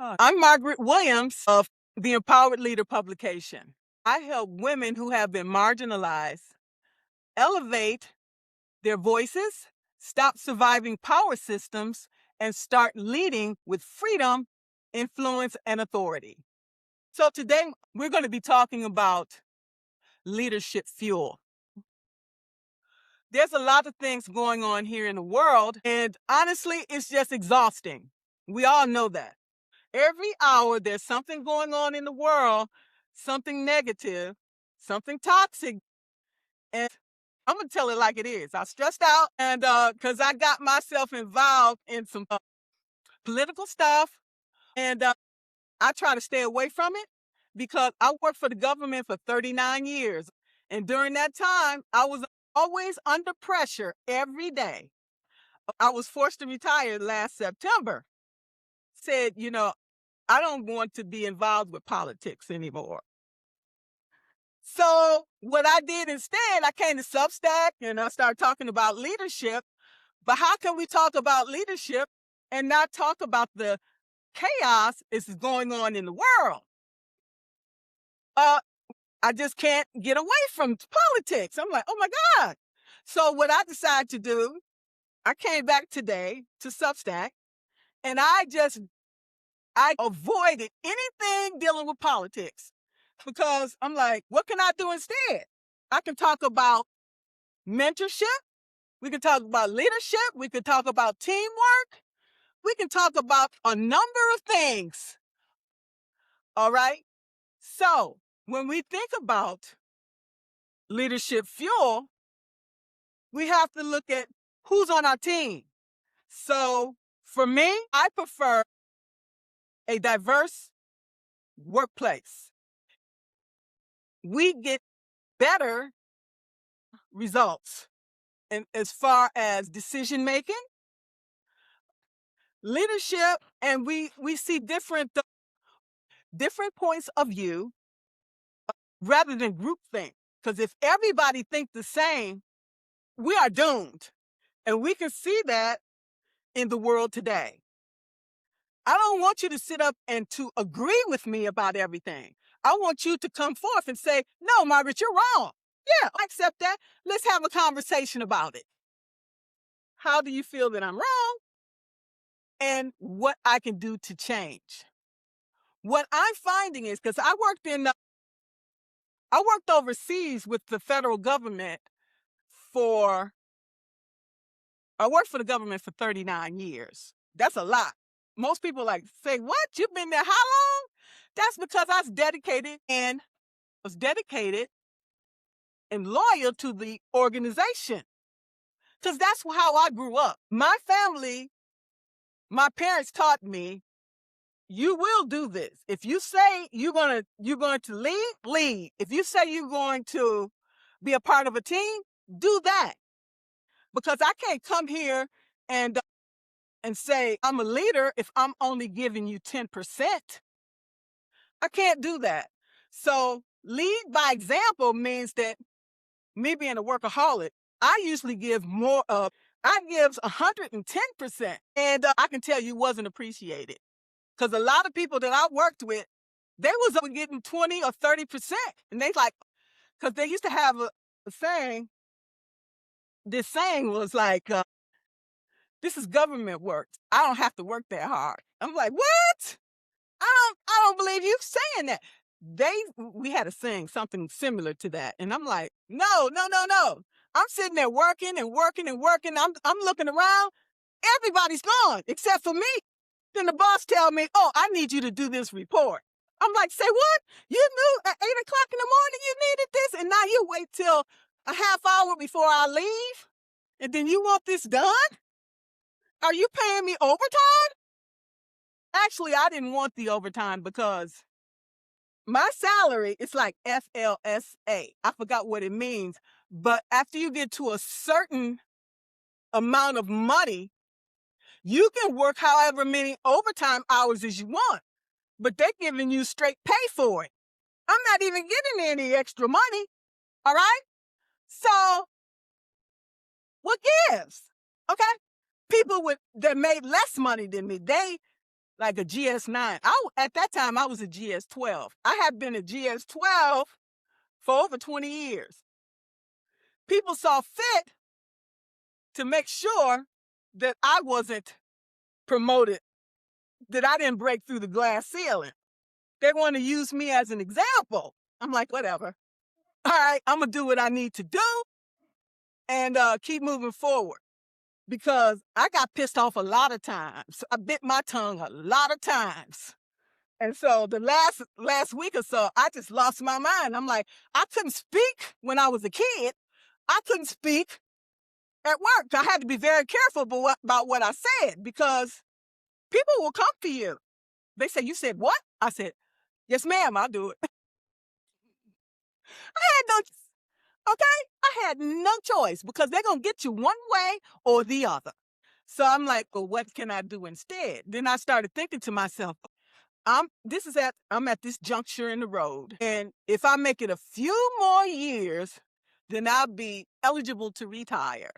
I'm Margaret Williams of the Empowered Leader publication. I help women who have been marginalized elevate their voices, stop surviving power systems, and start leading with freedom, influence, and authority. So today we're going to be talking about leadership fuel. There's a lot of things going on here in the world, and honestly, it's just exhausting. We all know that. Every hour, there's something going on in the world, something negative, something toxic. And I'm going to tell it like it is. I stressed out and because I got myself involved in some political stuff. And I try to stay away from it because I worked for the government for 39 years. And during that time, I was always under pressure every day. I was forced to retire last September. Said, I don't want to be involved with politics anymore. So what I did instead, I came to Substack and I started talking about leadership. But how can we talk about leadership and not talk about the chaos that's going on in the world? I just can't get away from politics. I'm like, oh my God. So what I decided to do, I came back today to Substack and I avoided anything dealing with politics because I'm like, what can I do instead? I can talk about mentorship. We can talk about leadership. We can talk about teamwork. We can talk about a number of things. All right. So when we think about leadership fuel, we have to look at who's on our team. So for me, I prefer a diverse workplace. We get better results. And as far as decision making, leadership, and we see different points of view rather than groupthink. Because if everybody thinks the same, we are doomed. And we can see that in the world today. I don't want you to sit up and to agree with me about everything. I want you to come forth and say, no, Margaret, you're wrong. Yeah, I accept that. Let's have a conversation about it. How do you feel that I'm wrong? And what I can do to change. What I'm finding is, because I worked overseas with the federal government I worked for the government for 39 years. That's a lot. Most people say, what? You've been there how long? That's because I was dedicated and loyal to the organization. Because that's how I grew up. My family, my parents taught me, you will do this. If you say you're going to lead. If you say you're going to be a part of a team, do that. Because I can't come here and say I'm a leader if I'm only giving you 10%. I can't do that. So lead by example means that me being a workaholic, I usually give more of, I gives 110%. And I can tell you wasn't appreciated. Because a lot of people that I worked with, they was getting 20 or 30%. And they because they used to have a saying, this saying was this is government work. I don't have to work that hard. I'm like, what? I don't believe you saying that. We had to sing something similar to that. And I'm like, no. I'm sitting there working and working and working. I'm looking around. Everybody's gone except for me. Then the boss tell me, oh, I need you to do this report. I'm like, say what? You knew at 8 o'clock in the morning you needed this, and now you wait till a half hour before I leave? And then you want this done? Are you paying me overtime? Actually, I didn't want the overtime because my salary is like FLSA. I forgot what it means. But after you get to a certain amount of money, you can work however many overtime hours as you want. But they're giving you straight pay for it. I'm not even getting any extra money. All right? So what gives? Okay? People that made less money than me, they like a GS9. At that time, I was a GS12. I had been a GS12 for over 20 years. People saw fit to make sure that I wasn't promoted, that I didn't break through the glass ceiling. They want to use me as an example. I'm like, whatever. All right, I'm going to do what I need to do and keep moving forward, because I got pissed off a lot of times. I bit my tongue a lot of times. And so the last week or so, I just lost my mind. I'm like, I couldn't speak when I was a kid. I couldn't speak at work. I had to be very careful about what I said, because people will come for you. They say, you said what? I said, yes, ma'am, I'll do it. I had no, okay? I had no choice, because they're going to get you one way or the other. So I'm like, well, what can I do instead? Then I started thinking to myself, I'm at this juncture in the road, and if I make it a few more years, then I'll be eligible to retire.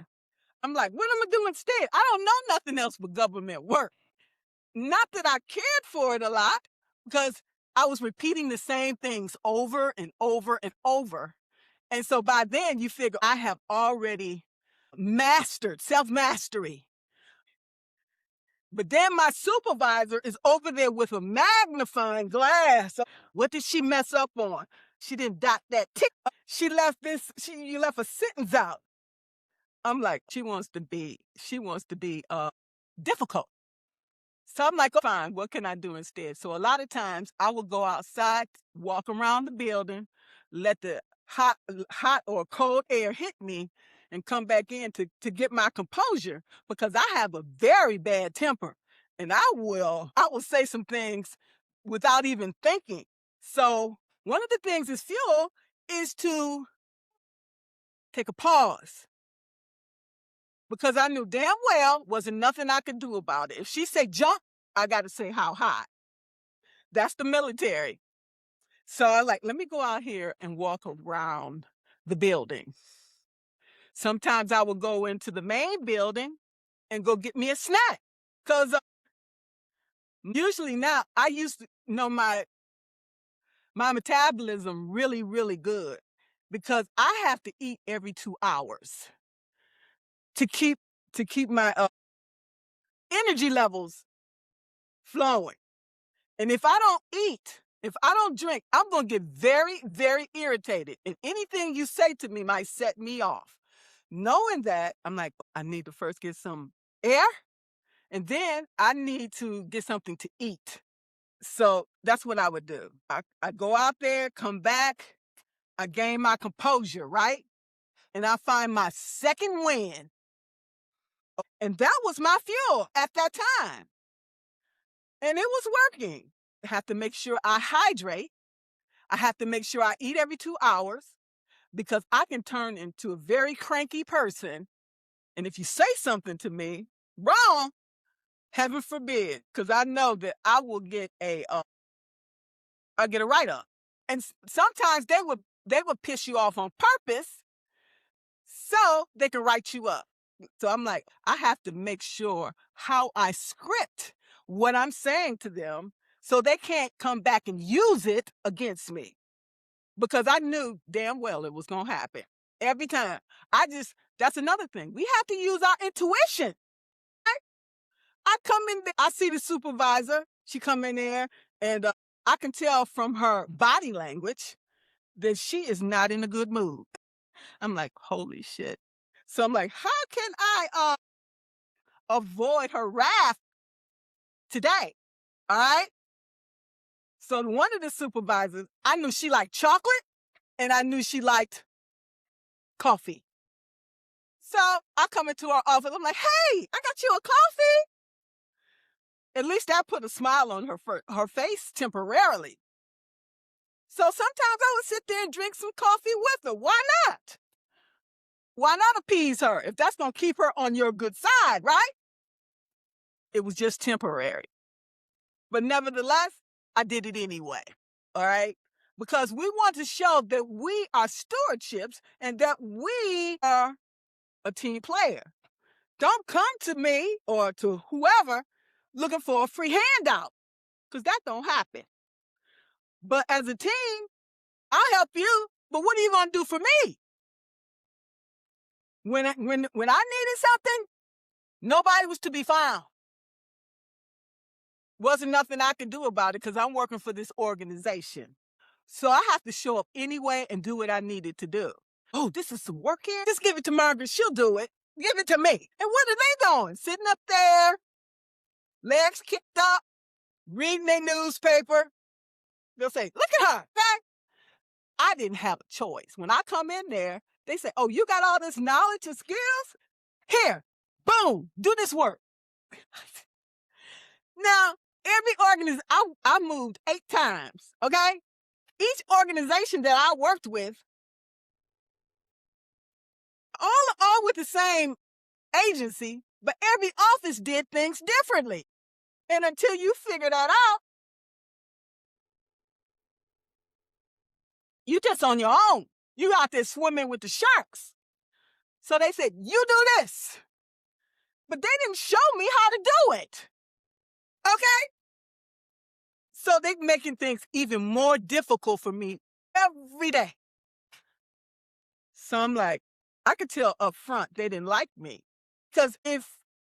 I'm like, what am I doing instead? I don't know nothing else but government work. Not that I cared for it a lot, because I was repeating the same things over and over and over. And so by then you figure I have already mastered self-mastery. But then my supervisor is over there with a magnifying glass. What did she mess up on? She didn't dot that tick. You left a sentence out. I'm like, she wants to be difficult. So I'm like, oh, fine, what can I do instead? So a lot of times I will go outside, walk around the building, let the hot or cold air hit me, and come back in to get my composure, because I have a very bad temper, and I will say some things without even thinking. So one of the things is fuel is to take a pause, because I knew damn well wasn't nothing I could do about it. If she said jump, I got to say how high. That's the military. So I like, let me go out here and walk around the building. Sometimes I will go into the main building and go get me a snack, because usually now I used to know my metabolism really, really good, because I have to eat every 2 hours to keep my energy levels flowing. And if I don't eat, if I don't drink, I'm going to get very, very irritated. And anything you say to me might set me off. Knowing that, I'm like, I need to first get some air, and then I need to get something to eat. So that's what I would do. I go out there, come back, I gain my composure, right? And I find my second wind. And that was my fuel at that time. And it was working. I have to make sure I hydrate. I have to make sure I eat every 2 hours, because I can turn into a very cranky person. And if you say something to me wrong, heaven forbid, because I know that I will get I'll get a write-up. And sometimes they would piss you off on purpose so they can write you up. So I'm like, I have to make sure how I script what I'm saying to them, so they can't come back and use it against me, because I knew damn well it was going to happen every time. That's another thing. We have to use our intuition. I come in there, I see the supervisor, she come in there, and I can tell from her body language that she is not in a good mood. I'm like, holy shit. So I'm like, how can I avoid her wrath today? All right? So one of the supervisors, I knew she liked chocolate, and I knew she liked coffee. So I come into her office, I'm like, hey, I got you a coffee. At least that put a smile on her face temporarily. So sometimes I would sit there and drink some coffee with her. Why not? Why not appease her if that's going to keep her on your good side, right? It was just temporary. But nevertheless, I did it anyway, all right? Because we want to show that we are stewardships and that we are a team player. Don't come to me or to whoever looking for a free handout. because that don't happen. But as a team, I'll help you, but what are you going to do for me? When I needed something, nobody was to be found. Wasn't nothing I could do about it because I'm working for this organization. So I have to show up anyway and do what I needed to do. Oh, this is some work here? Just give it to Margaret. She'll do it. Give it to me. And what are they doing? Sitting up there, legs kicked up, reading their newspaper. They'll say, look at her. Okay? I didn't have a choice. When I come in there, they say, oh, you got all this knowledge and skills? Here, boom, do this work. Now, every organization, I moved 8 times, okay? Each organization that I worked with, all with the same agency, but every office did things differently. And until you figure that out, you just on your own. You out there swimming with the sharks. So they said, you do this. But they didn't show me how to do it. Okay? So they're making things even more difficult for me every day. So I'm like, I could tell up front they didn't like me. Because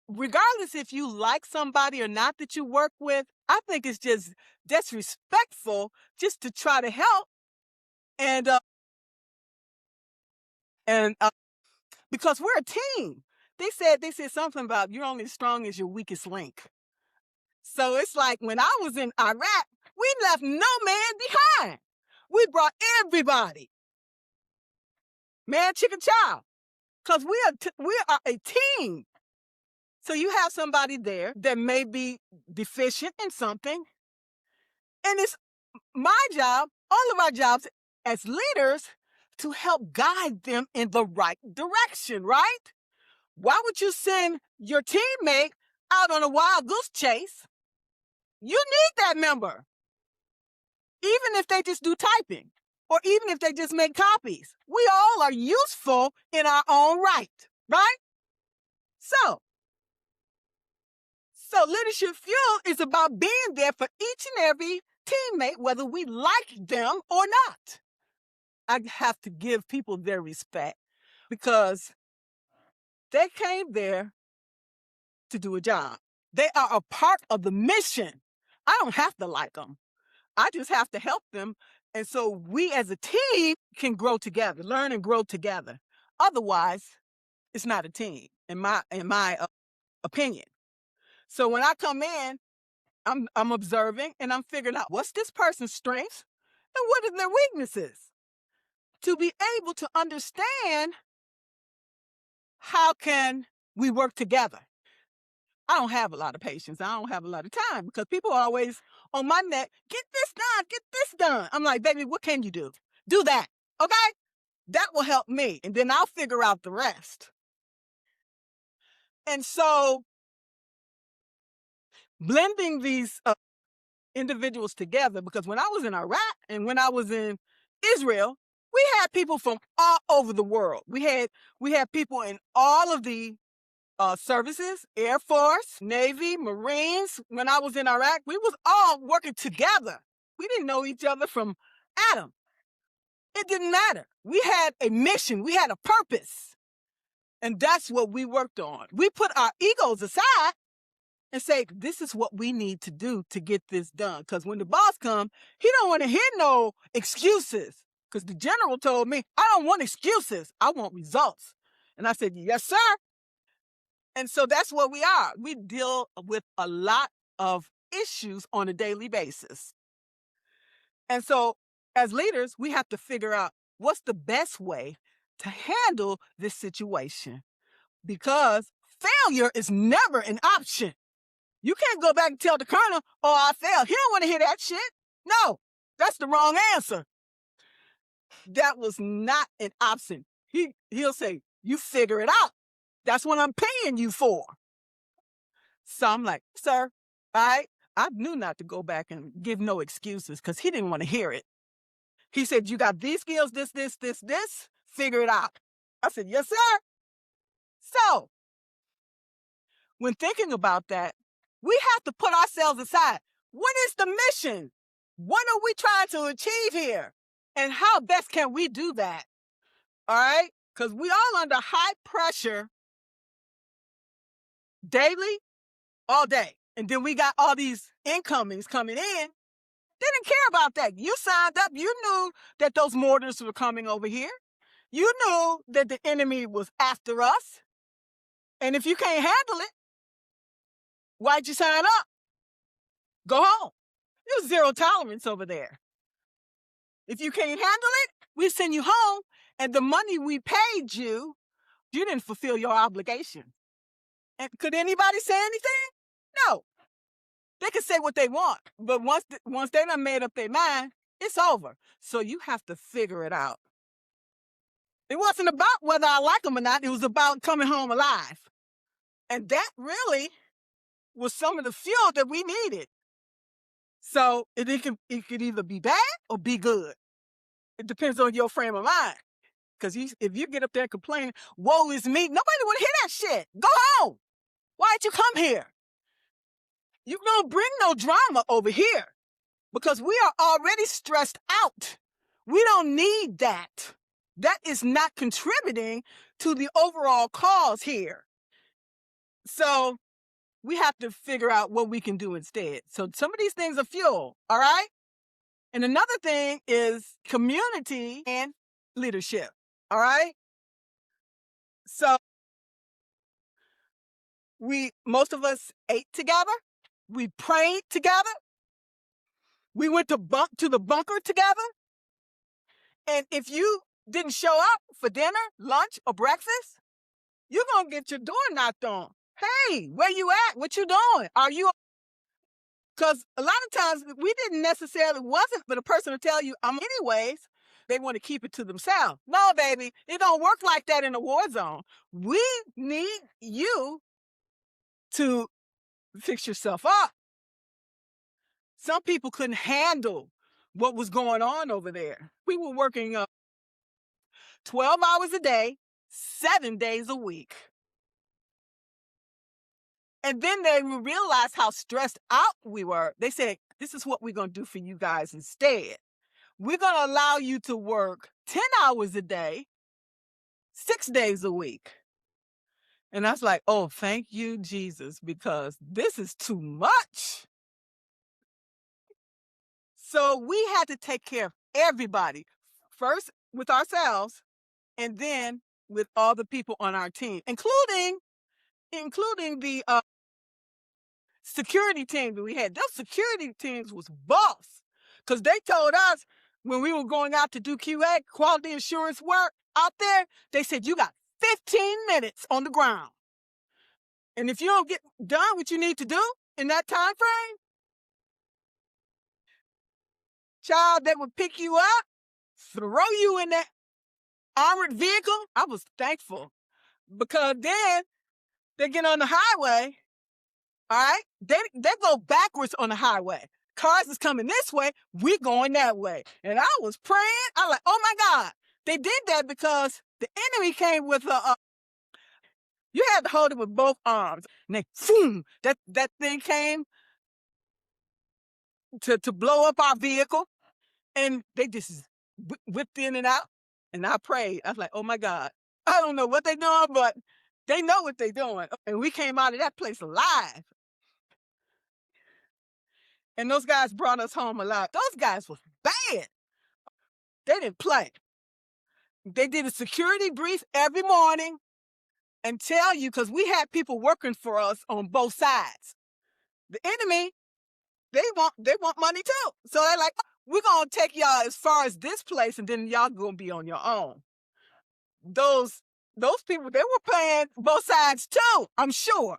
regardless if you like somebody or not that you work with, I think it's just disrespectful just to try to help. And because we're a team. They said something about you're only as strong as your weakest link. So it's like when I was in Iraq, we left no man behind. We brought everybody. Man, chicken, child. Because we are a team. So you have somebody there that may be deficient in something. And it's my job, all of our jobs as leaders, to help guide them in the right direction, right? Why would you send your teammate out on a wild goose chase? You need that member. Even if they just do typing, or even if they just make copies. We all are useful in our own right? So Leadership Fuel is about being there for each and every teammate, whether we like them or not. I have to give people their respect because they came there to do a job. They are a part of the mission. I don't have to like them. I just have to help them. And so we as a team can grow together, learn and grow together. Otherwise, it's not a team, in my opinion. So when I come in, I'm observing and I'm figuring out what's this person's strengths and what are their weaknesses, to be able to understand how can we work together. I don't have a lot of patience. I don't have a lot of time because people are always on my neck. Get this done. Get this done. I'm like, baby, what can you do? Do that. Okay? That will help me. And then I'll figure out the rest. And so blending these individuals together, because when I was in Iraq and when I was in Israel, we had people from all over the world. We had people in all of the services, Air Force, Navy, Marines. When I was in Iraq, we was all working together. We didn't know each other from Adam. It didn't matter. We had a mission. We had a purpose. And that's what we worked on. We put our egos aside and say, this is what we need to do to get this done. Because when the boss comes, he don't want to hear no excuses. Because the general told me, I don't want excuses. I want results. And I said, yes, sir. And so that's what we are. We deal with a lot of issues on a daily basis. And so as leaders, we have to figure out what's the best way to handle this situation. Because failure is never an option. You can't go back and tell the colonel, oh, I failed. He don't want to hear that shit. No, that's the wrong answer. That was not an option. He'll say, you figure it out. That's what I'm paying you for. So I'm like, sir, I knew not to go back and give no excuses because he didn't want to hear it. He said, you got these skills, this, figure it out. I said, yes, sir. So when thinking about that, we have to put ourselves aside. What is the mission? What are we trying to achieve here? And how best can we do that? All right? Because we all under high pressure daily, all day. And then we got all these incomings coming in. They didn't care about that. You signed up. You knew that those mortars were coming over here. You knew that the enemy was after us. And if you can't handle it, why'd you sign up? Go home. There's zero tolerance over there. If you can't handle it, we send you home. And the money we paid you, you didn't fulfill your obligation. And could anybody say anything? No. They can say what they want. But once they done made up their mind, it's over. So you have to figure it out. It wasn't about whether I like them or not. It was about coming home alive. And that really was some of the fuel that we needed. So it could either be bad or be good. It depends on your frame of mind. Because if you get up there complaining, woe is me, nobody would hear that shit. Go home. Why'd you come here? You don't bring no drama over here because we are already stressed out. We don't need that. That is not contributing to the overall cause here. So we have to figure out what we can do instead. So some of these things are fuel, all right? And another thing is community and leadership, all right? So most of us ate together. We prayed together. We went to the bunker together. And if you didn't show up for dinner, lunch, or breakfast, you're going to get your door knocked on. Hey, where you at? What you doing? Are you? Because a lot of times we wasn't, but a person will tell you, I'm anyways. They want to keep it to themselves. No, baby, it don't work like that in a war zone. We need you to fix yourself up. Some people couldn't handle what was going on over there. We were working 12 hours a day, 7 days a week. And then they realized how stressed out we were. They said, this is what we're going to do for you guys instead. We're going to allow you to work 10 hours a day, 6 days a week. And I was like, oh, thank you, Jesus, because this is too much. So we had to take care of everybody, first with ourselves, and then with all the people on our team, including the security team that we had. Those security teams was boss, because they told us when we were going out to do QA, quality assurance work out there, they said, you got 15 minutes on the ground. And if you don't get done what you need to do in that time frame, child, they would pick you up, throw you in that armored vehicle. I was thankful, because then they get on the highway, all right? They go backwards on the highway. Cars is coming this way, we going that way. And I was praying. I was like, oh my God. They did that because the enemy came with you had to hold it with both arms. And they, boom, that thing came to blow up our vehicle. And they just whipped in and out. And I prayed. I was like, oh my God. I don't know what they're doing, but they know what they're doing. And we came out of that place alive. And those guys brought us home alive. Those guys was bad. They didn't play. They did a security brief every morning and tell you, because we had people working for us on both sides. The enemy, they want money too. So they're like, we're going to take y'all as far as this place, and then y'all going to be on your own. Those people, they were playing both sides too, I'm sure.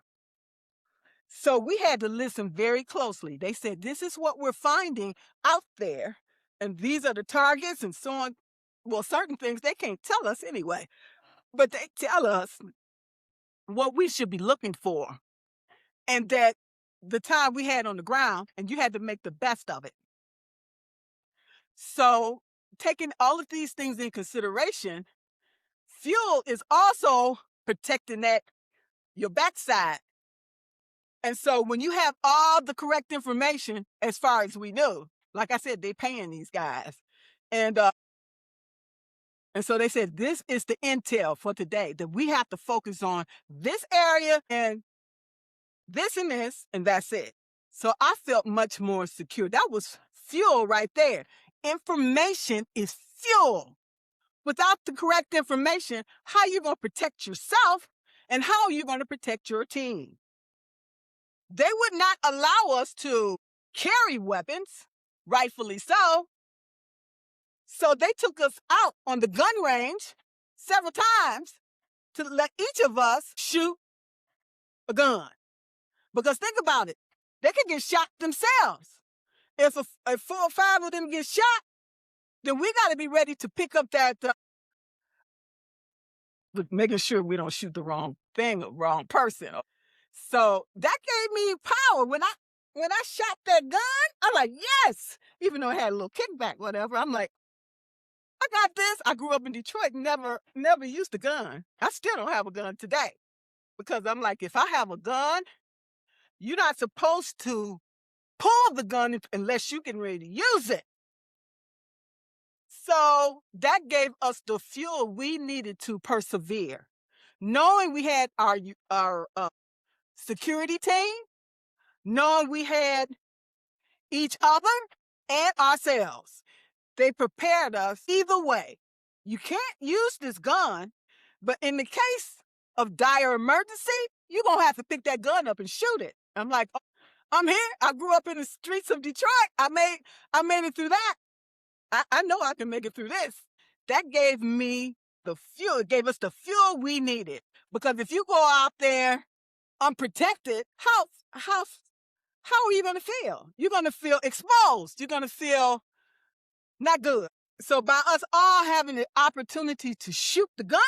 So we had to listen very closely. They said, this is what we're finding out there, and these are the targets and so on. Well, certain things they can't tell us anyway, but they tell us what we should be looking for, and that the time we had on the ground, and you had to make the best of it. So taking all of these things in consideration, fuel is also protecting your backside. And so when you have all the correct information, as far as we knew, like I said, they paying these guys. And so they said, this is the intel for today, that we have to focus on this area and this, and that's it. So I felt much more secure. That was fuel right there. Information is fuel. Without the correct information, how are you going to protect yourself and how are you going to protect your team? They would not allow us to carry weapons, rightfully so. So they took us out on the gun range several times to let each of us shoot a gun. Because think about it, they could get shot themselves. If 4 or 5 of them get shot, then we got to be ready to pick up that, making sure we don't shoot the wrong thing or wrong person. So that gave me power. When I shot that gun, I'm like, yes. Even though it had a little kickback, whatever, I'm like, I got this. I grew up in Detroit, never used a gun. I still don't have a gun today because I'm like, if I have a gun, you're not supposed to pull the gun unless you're getting ready to use it. So that gave us the fuel we needed to persevere. Knowing we had our security team, knowing we had each other and ourselves. They prepared us either way. You can't use this gun, but in the case of dire emergency, you're going to have to pick that gun up and shoot it. I'm like, oh, I'm here. I grew up in the streets of Detroit. I made it through that. I know I can make it through this. That gave me the fuel. It gave us the fuel we needed. Because if you go out there unprotected, how are you going to feel? You're going to feel exposed. You're going to feel not good. So by us all having the opportunity to shoot the gun,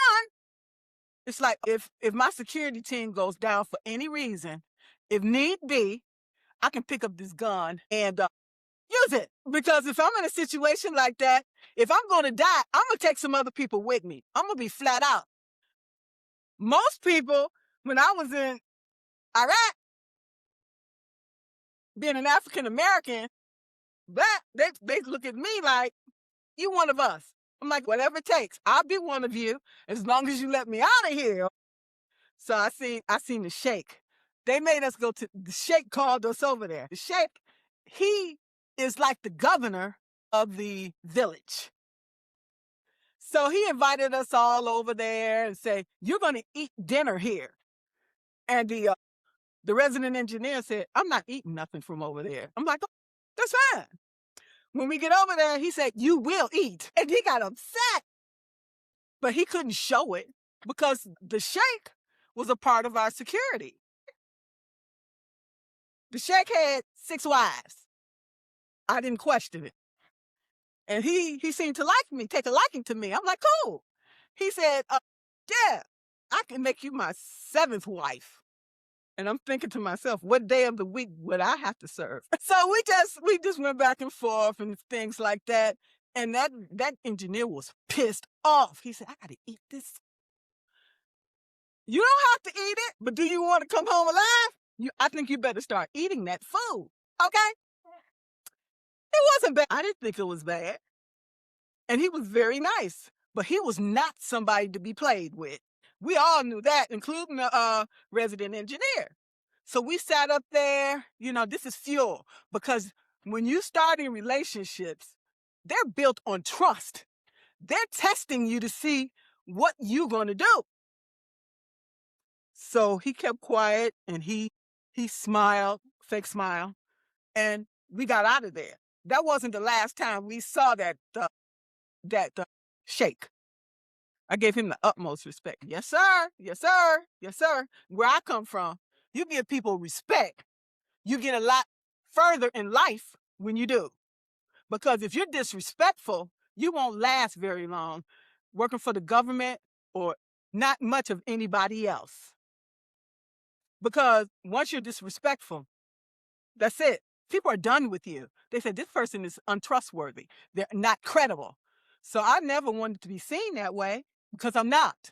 it's like if my security team goes down for any reason, if need be, I can pick up this gun and use it. Because if I'm in a situation like that, if I'm going to die, I'm going to take some other people with me. I'm going to be flat out. Most people, when I was in Iraq, being an African American, they look at me like, you one of us. I'm like, whatever it takes. I'll be one of you as long as you let me out of here. So I seen the sheikh. They made us go to, the sheikh called us over there. The sheikh, he is like the governor of the village. So he invited us all over there and say, you're going to eat dinner here. And the resident engineer said, I'm not eating nothing from over there. I'm like, oh, that's fine. When we get over there, he said, you will eat. And he got upset. But he couldn't show it because the sheikh was a part of our security. The sheikh had 6 wives. I didn't question it. And he seemed to like me, take a liking to me. I'm like, cool. He said, yeah, I can make you my 7th wife. And I'm thinking to myself, what day of the week would I have to serve? So we just went back and forth and things like that. And that engineer was pissed off. He said, I got to eat this. You don't have to eat it, but do you want to come home alive? I think you better start eating that food, okay? It wasn't bad. I didn't think it was bad. And he was very nice, but he was not somebody to be played with. We all knew that, including the resident engineer. So we sat up there, this is fuel, because when you start in relationships, they're built on trust. They're testing you to see what you're going to do. So he kept quiet and he smiled, fake smile, and we got out of there. That wasn't the last time we saw that sheikh. I gave him the utmost respect. Yes, sir. Yes, sir. Yes, sir. Where I come from, you give people respect. You get a lot further in life when you do. Because if you're disrespectful, you won't last very long working for the government or not much of anybody else. Because once you're disrespectful, that's it. People are done with you. They say, this person is untrustworthy. They're not credible. So I never wanted to be seen that way because I'm not.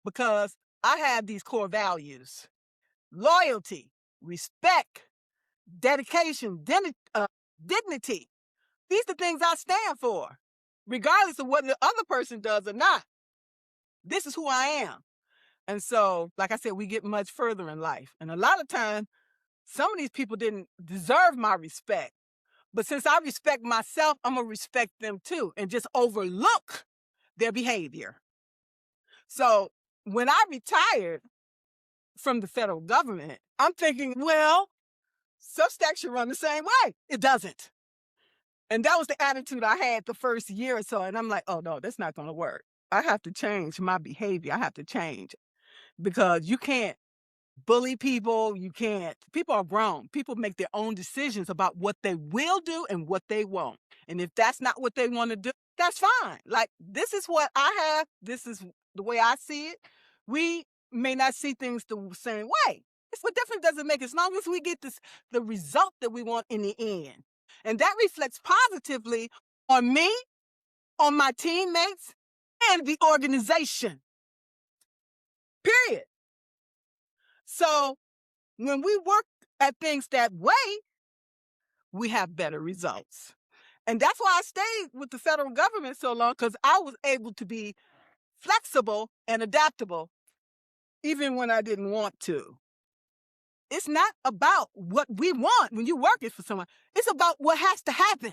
Because I have these core values. Loyalty. respect, dedication, dignity. These are things I stand for, regardless of whether the other person does or not. This is who I am. And so, like I said, we get much further in life. And a lot of times, some of these people didn't deserve my respect. But since I respect myself, I'm going to respect them too and just overlook their behavior. So when I retired from the federal government, I'm thinking, well, Substack should run the same way. It doesn't. And that was the attitude I had the first year or so. And I'm like, oh, no, that's not going to work. I have to change my behavior. I have to change because you can't bully people. You can't. People are grown. People make their own decisions about what they will do and what they won't. And if that's not what they want to do, that's fine. Like, this is what I have. This is the way I see it. We may not see things the same way. It's what difference does it make as long as we get the result that we want in the end. And that reflects positively on me, on my teammates, and the organization. Period. So when we work at things that way, we have better results. And that's why I stayed with the federal government so long, because I was able to be flexible and adaptable even when I didn't want to. It's not about what we want when you work it for someone. It's about what has to happen.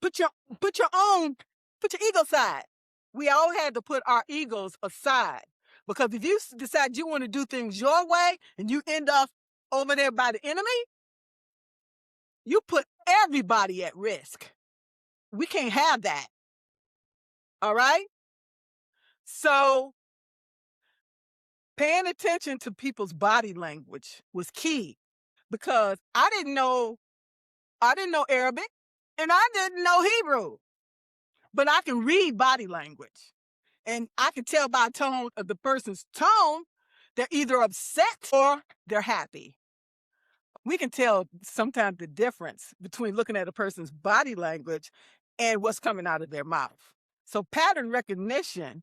Put your ego aside. We all had to put our egos aside. Because if you decide you want to do things your way and you end up over there by the enemy, you put everybody at risk. We can't have that. All right? So paying attention to people's body language was key, because I didn't know Arabic and I didn't know Hebrew, but I can read body language. And I can tell by tone of the person's tone, they're either upset or they're happy. We can tell sometimes the difference between looking at a person's body language and what's coming out of their mouth. So pattern recognition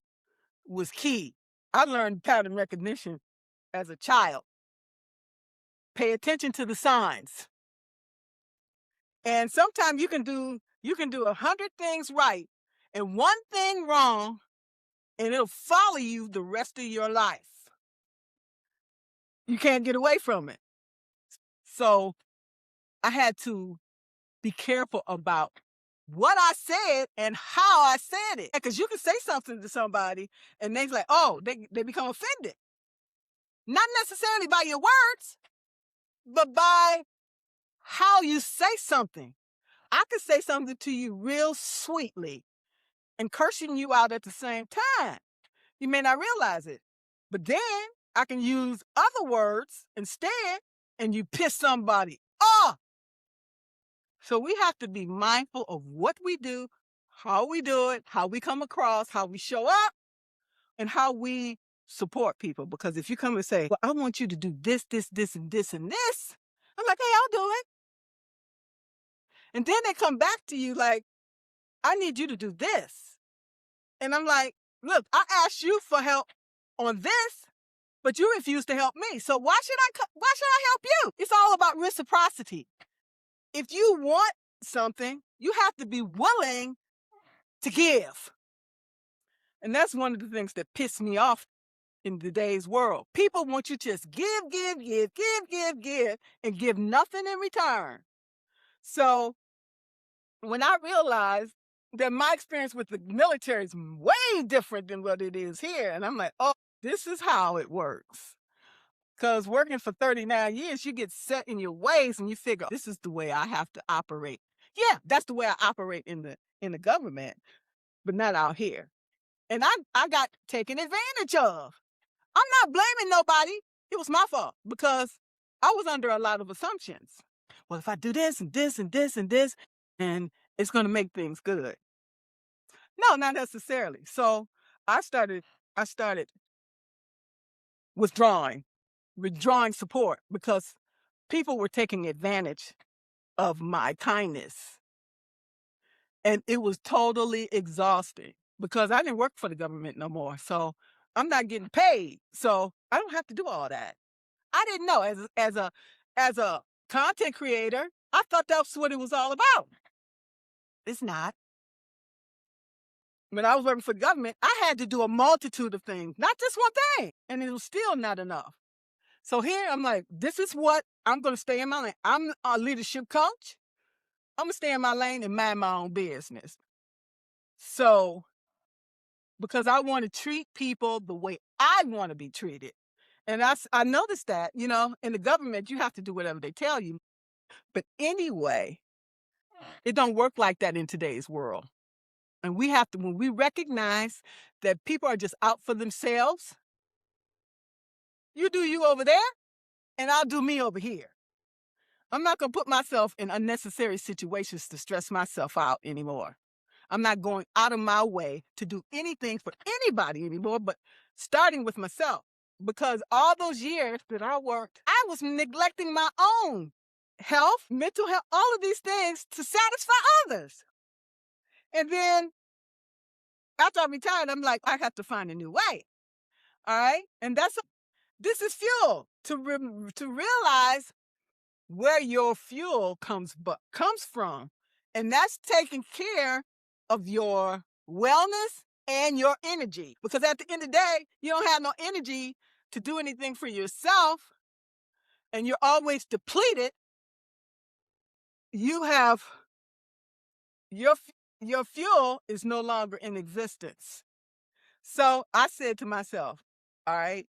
was key. I learned pattern recognition as a child. Pay attention to the signs. And sometimes you can do 100 things right and one thing wrong, and it'll follow you the rest of your life. You can't get away from it. So I had to be careful about what I said and how I said it. Because you can say something to somebody and they're like, oh, they become offended. Not necessarily by your words, but by how you say something. I could say something to you real sweetly and cursing you out at the same time. You may not realize it. But then I can use other words instead and you piss somebody off. So we have to be mindful of what we do, how we do it, how we come across, how we show up, and how we support people. Because if you come and say, well, I want you to do this, this, this, and this, and this, I'm like, hey, I'll do it. And then they come back to you like, I need you to do this. And I'm like, look, I asked you for help on this, but you refused to help me. So why should I help you? It's all about reciprocity. If you want something, you have to be willing to give. And that's one of the things that piss me off in today's world. People want you to just give, and give nothing in return. So when I realized that my experience with the military is way different than what it is here, and I'm like, oh, this is how it works. Because working for 39 years, you get set in your ways and you figure, this is the way I have to operate. Yeah, that's the way I operate in the government, but not out here. And I got taken advantage of. I'm not blaming nobody. It was my fault because I was under a lot of assumptions. Well, if I do this and this and this and this, and it's going to make things good. No, not necessarily. So I started withdrawing support because people were taking advantage of my kindness. And it was totally exhausting because I didn't work for the government no more. So I'm not getting paid. So I don't have to do all that. I didn't know. As a content creator, I thought that's what it was all about. It's not. When I was working for the government, I had to do a multitude of things, not just one thing, and it was still not enough. So here I'm like, this is what I'm going to stay in my lane. I'm a leadership coach. I'm going to stay in my lane and mind my own business. So, because I want to treat people the way I want to be treated. And I noticed that, in the government, you have to do whatever they tell you. But anyway, it don't work like that in today's world. And we have to, when we recognize that people are just out for themselves, you do you over there, and I'll do me over here. I'm not going to put myself in unnecessary situations to stress myself out anymore. I'm not going out of my way to do anything for anybody anymore, but starting with myself. Because all those years that I worked, I was neglecting my own health, mental health, all of these things to satisfy others. And then after I retired, I'm like, I have to find a new way. All right. And this is fuel to realize where your fuel comes from. And that's taking care of your wellness and your energy. Because at the end of the day, you don't have no energy to do anything for yourself, and you're always depleted. You have your fuel is no longer in existence. So I said to myself, all right,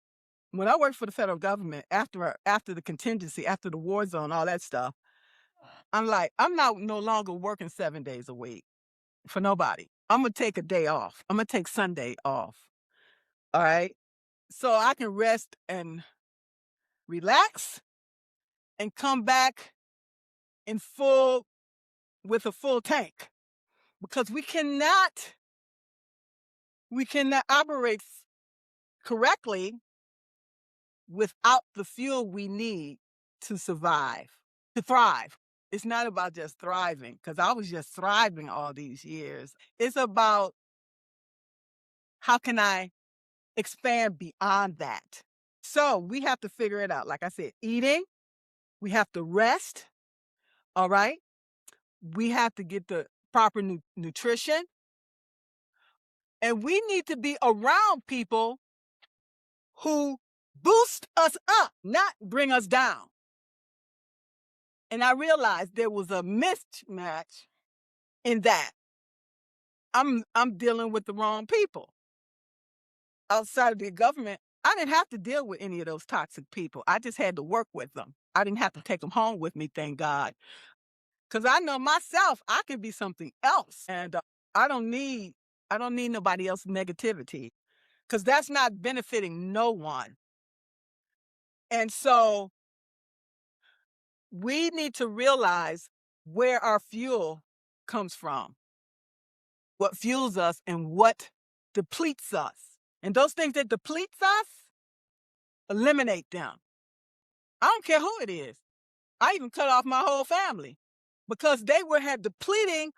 when I worked for the federal government, after the contingency, after the war zone, all that stuff, I'm like, I'm no longer working 7 days a week for nobody. I'm going to take a day off. I'm going to take Sunday off. All right. So I can rest and relax and come back with a full tank, because we cannot operate correctly without the fuel we need to survive, to thrive. It's not about just thriving, because I was just thriving all these years. It's about, how can I expand beyond that? So we have to figure it out. Like I said, eating, we have to rest. All right. We have to get the proper nutrition. And we need to be around people who boost us up, not bring us down. And I realized there was a mismatch in that. I'm dealing with the wrong people. Outside of the government, I didn't have to deal with any of those toxic people. I just had to work with them. I didn't have to take them home with me, thank God. Because I know myself, I can be something else. And I don't need nobody else's negativity, because that's not benefiting no one. And so we need to realize where our fuel comes from, what fuels us and what depletes us. And those things that depletes us, eliminate them. I don't care who it is. I even cut off my whole family because they were depleting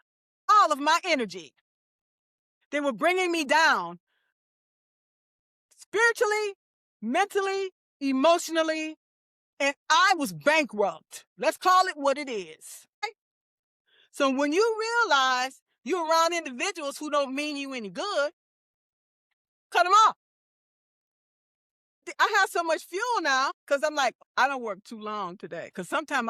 all of my energy. They were bringing me down spiritually, mentally, emotionally, and I was bankrupt. Let's call it what it is. So when you realize you're around individuals who don't mean you any good, cut them off. I have so much fuel now because I'm like, I don't work too long today. Because sometimes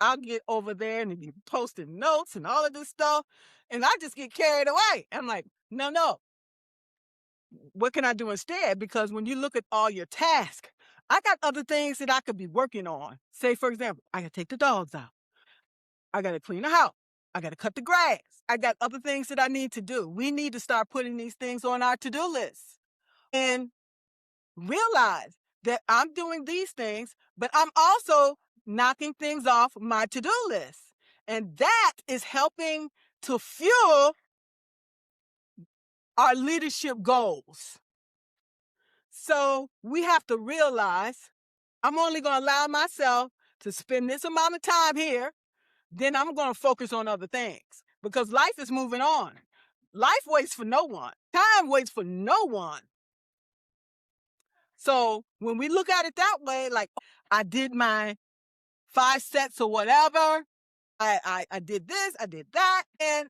I'll get over there and be posting notes and all of this stuff, and I just get carried away. I'm like, no. What can I do instead? Because when you look at all your tasks, I got other things that I could be working on. Say, for example, I got to take the dogs out. I got to clean the house. I got to cut the grass. I got other things that I need to do. We need to start putting these things on our to-do list and realize that I'm doing these things, but I'm also knocking things off my to-do list. And that is helping to fuel our leadership goals. So we have to realize, I'm only going to allow myself to spend this amount of time here. Then I'm going to focus on other things, because life is moving on. Life waits for no one. Time waits for no one. So when we look at it that way, like, I did my 5 sets or whatever. I did this, I did that, and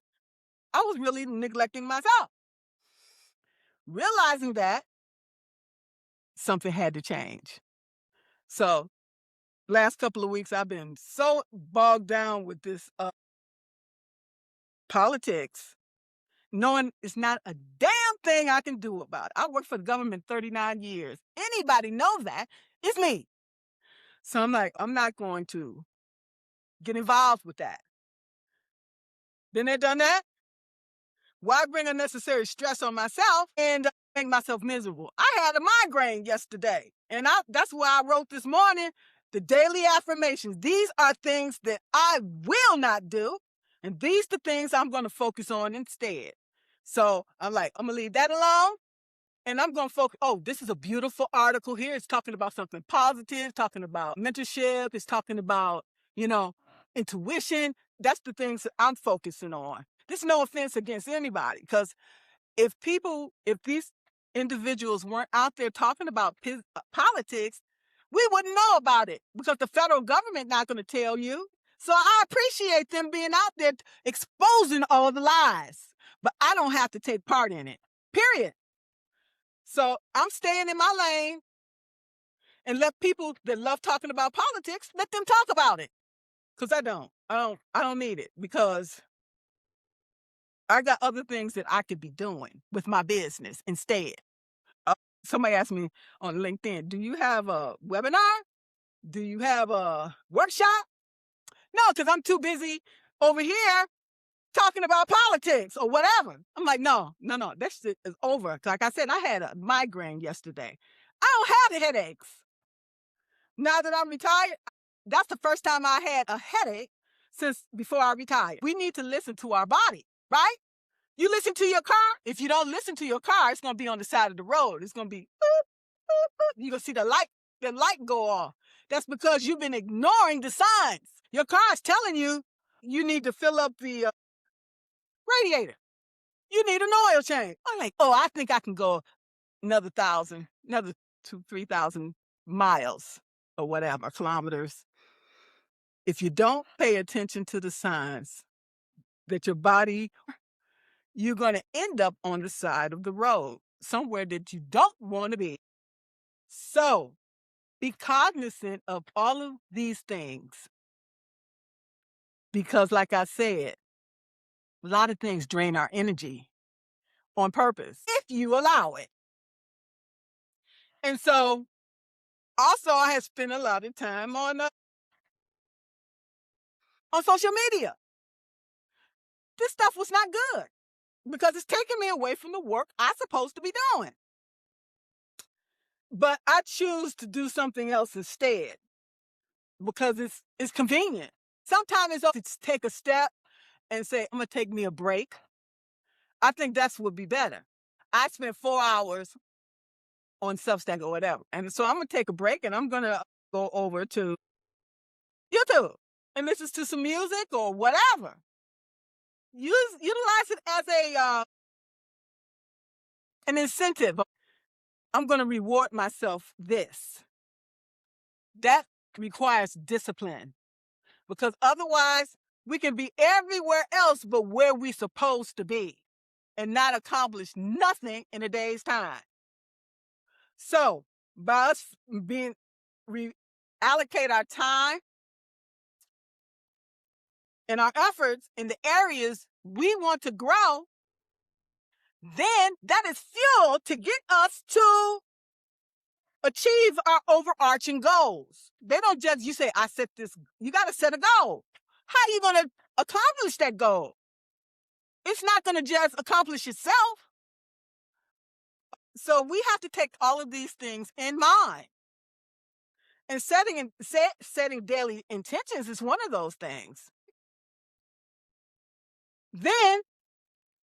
I was really neglecting myself. Realizing that something had to change. So last couple of weeks, I've been so bogged down with this politics, knowing it's not a damn thing I can do about it. I worked for the government 39 years. Anybody knows that? It's me. So I'm like, I'm not going to get involved with that. Been there, done that. Why bring unnecessary stress on myself and make myself miserable? I had a migraine yesterday, and that's why I wrote this morning the daily affirmations. These are things that I will not do, and these the things I'm going to focus on instead. So I'm like, I'm going to leave that alone, and I'm going to focus. Oh, this is a beautiful article here. It's talking about something positive, talking about mentorship. It's talking about, intuition. That's the things that I'm focusing on. There's no offense against anybody, because if these individuals weren't out there talking about politics, we wouldn't know about it, because the federal government not going to tell you. So I appreciate them being out there exposing all the lies, but I don't have to take part in it, period. So I'm staying in my lane and let people that love talking about politics, let them talk about it, because I don't need it, because I got other things that I could be doing with my business instead. Somebody asked me on LinkedIn, do you have a webinar? Do you have a workshop? No, because I'm too busy over here talking about politics or whatever. I'm like, no, that shit is over. Like I said, I had a migraine yesterday. I don't have headaches. Now that I'm retired, that's the first time I had a headache since before I retired. We need to listen to our body, right? You listen to your car. If you don't listen to your car, it's going to be on the side of the road. It's going to be, boop, boop, boop. You're going to see the light go off. That's because you've been ignoring the signs. Your car is telling you need to fill up the radiator. You need an oil change. I'm like, I think I can go another 2,000-3,000 miles or whatever, kilometers. If you don't pay attention to the signs that your body, you're going to end up on the side of the road, somewhere that you don't want to be. So be cognizant of all of these things, because like I said, a lot of things drain our energy on purpose if you allow it. And so also I have spent a lot of time on social media. This stuff was not good, because it's taking me away from the work I'm supposed to be doing. But I choose to do something else instead, because it's convenient. Sometimes it's take a step and say, I'm going to take me a break. I think that's would be better. I spent 4 hours on Substack or whatever. And so I'm going to take a break, and I'm going to go over to YouTube and listen to some music or whatever. Utilize it as an incentive. I'm going to reward myself this. That requires discipline, because otherwise we can be everywhere else but where we're supposed to be and not accomplish nothing in a day's time. So by us allocate our time and our efforts in the areas we want to grow, then that is fuel to get us to achieve our overarching goals. They don't just, you say, I set this, you got to set a goal. How are you going to accomplish that goal? It's not going to just accomplish itself. So we have to take all of these things in mind. And setting daily intentions is one of those things. Then,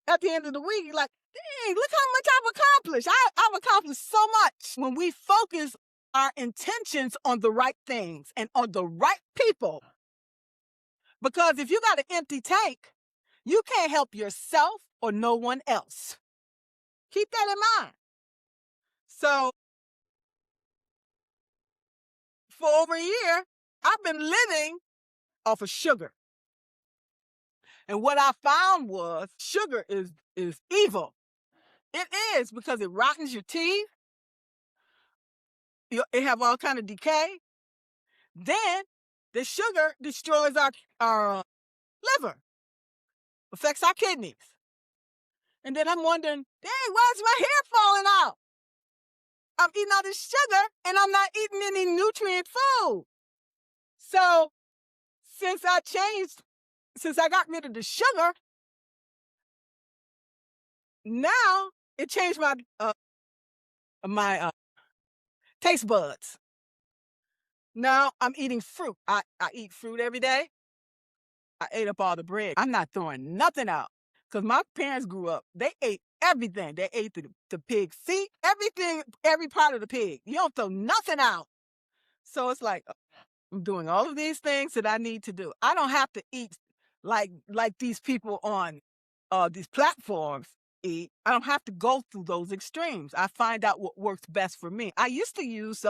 at the end of the week, you're like, dang, look how much I've accomplished. I've accomplished so much. When we focus our intentions on the right things and on the right people. Because if you got an empty tank, you can't help yourself or no one else. Keep that in mind. So for over a year, I've been living off of sugar. And what I found was sugar is evil. It is, because it rottens your teeth. It have all kind of decay. Then the sugar destroys our liver, affects our kidneys. And then I'm wondering, dang, why is my hair falling out? I'm eating all this sugar and I'm not eating any nutrient food. So since I got rid of the sugar, now it changed my taste buds. Now I'm eating fruit. I eat fruit every day. I ate up all the bread. I'm not throwing nothing out, because my parents grew up. They ate everything. They ate the pig feet, everything, every part of the pig. You don't throw nothing out. So it's like, I'm doing all of these things that I need to do. I don't have to eat like these people on these platforms eat. I don't have to go through those extremes. I find out what works best for me. I used to use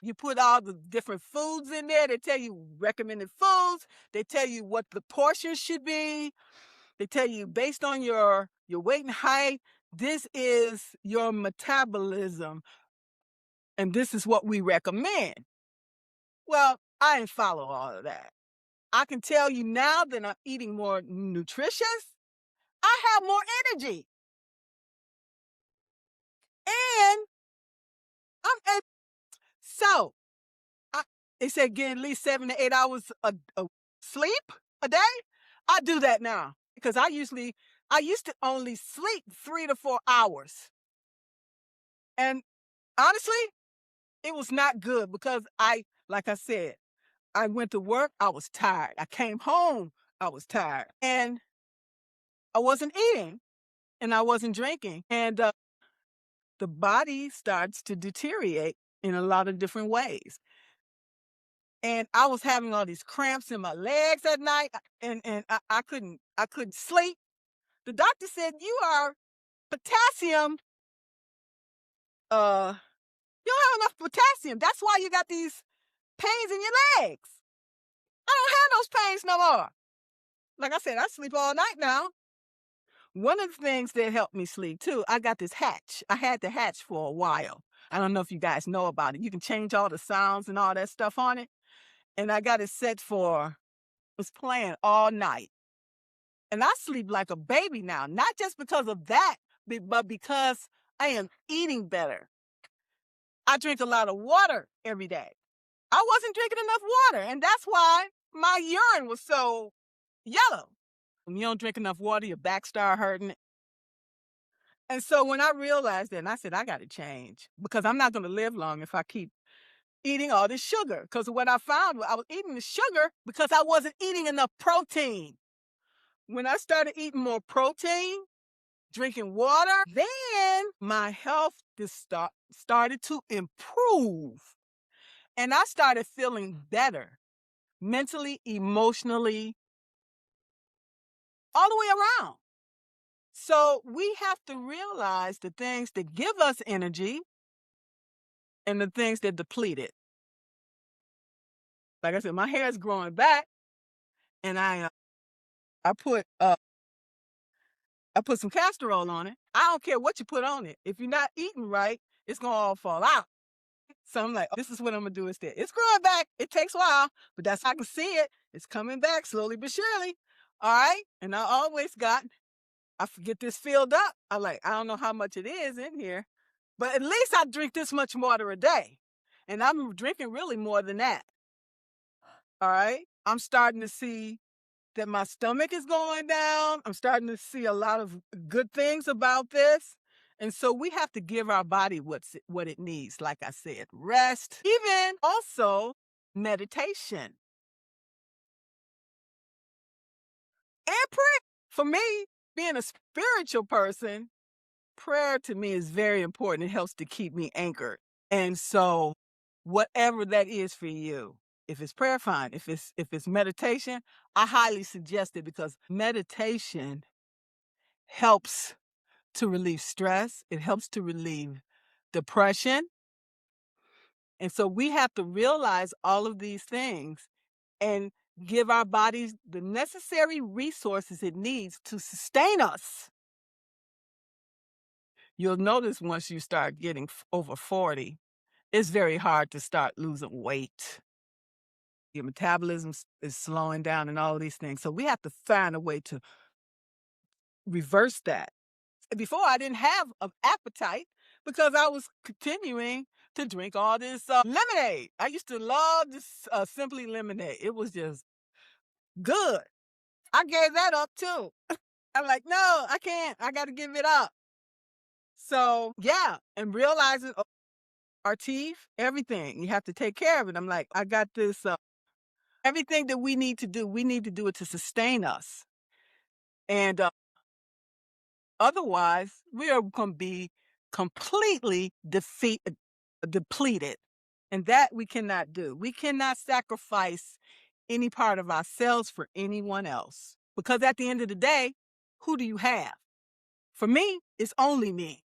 you put all the different foods in there. They tell you recommended foods. They tell you what the portion should be. They tell you based on your weight and height, this is your metabolism, and this is what we recommend. Well, I didn't follow all of that. I can tell you now that I'm eating more nutritious. I have more energy. And I'm able. So they said get at least 7 to 8 hours of sleep a day. I do that now, because I used to only sleep 3 to 4 hours. And honestly, it was not good, because like I said, I went to work, I was tired. I came home, I was tired. And I wasn't eating and I wasn't drinking. And the body starts to deteriorate in a lot of different ways. And I was having all these cramps in my legs at night, and I couldn't sleep. The doctor said, you are potassium, you don't have enough potassium. That's why you got these pains in your legs. I don't have those pains no more. Like I said, I sleep all night now. One of the things that helped me sleep too, I got this hatch. I had the hatch for a while. I don't know if you guys know about it. You can change all the sounds and all that stuff on it. And I got it set for, was playing all night. And I sleep like a baby now, not just because of that, but because I am eating better. I drink a lot of water every day. I wasn't drinking enough water, and that's why my urine was so yellow. When you don't drink enough water, your back start hurting. And so when I realized that, and I said, I got to change, because I'm not going to live long if I keep eating all this sugar. Because what I found was I was eating the sugar because I wasn't eating enough protein. When I started eating more protein, drinking water, then my health just started to improve. And I started feeling better mentally, emotionally, all the way around. So we have to realize the things that give us energy and the things that deplete it. Like I said, my hair is growing back, and I put some castor oil on it. I don't care what you put on it. If you're not eating right, it's gonna all fall out. So I'm like, this is what I'm gonna do instead. It's growing back. It takes a while, but that's how I can see it. It's coming back slowly but surely. All right. And I forget this filled up. I don't know how much it is in here, but at least I drink this much water a day. And I'm drinking really more than that. All right. I'm starting to see that my stomach is going down. I'm starting to see a lot of good things about this. And so we have to give our body what it needs. Like I said, rest, even also meditation and prayer. For me, being a spiritual person, prayer to me is very important. It helps to keep me anchored. And so whatever that is for you, if it's prayer, fine. If it's meditation, I highly suggest it, because meditation helps to relieve stress. It helps to relieve depression. And so we have to realize all of these things and give our bodies the necessary resources it needs to sustain us. You'll notice once you start getting over 40, it's very hard to start losing weight. Your metabolism is slowing down and all of these things. So we have to find a way to reverse that. Before, I didn't have an appetite because I was continuing to drink all this lemonade. I used to love this Simply Lemonade. It was just good. I gave that up too. I'm like, no, I can't. I got to give it up. So, yeah, and realizing our teeth, everything, you have to take care of it. I'm like, I got this. Everything that we need to do it to sustain us. And otherwise, we are going to be completely depleted. And that we cannot do. We cannot sacrifice any part of ourselves for anyone else. Because at the end of the day, who do you have? For me, it's only me.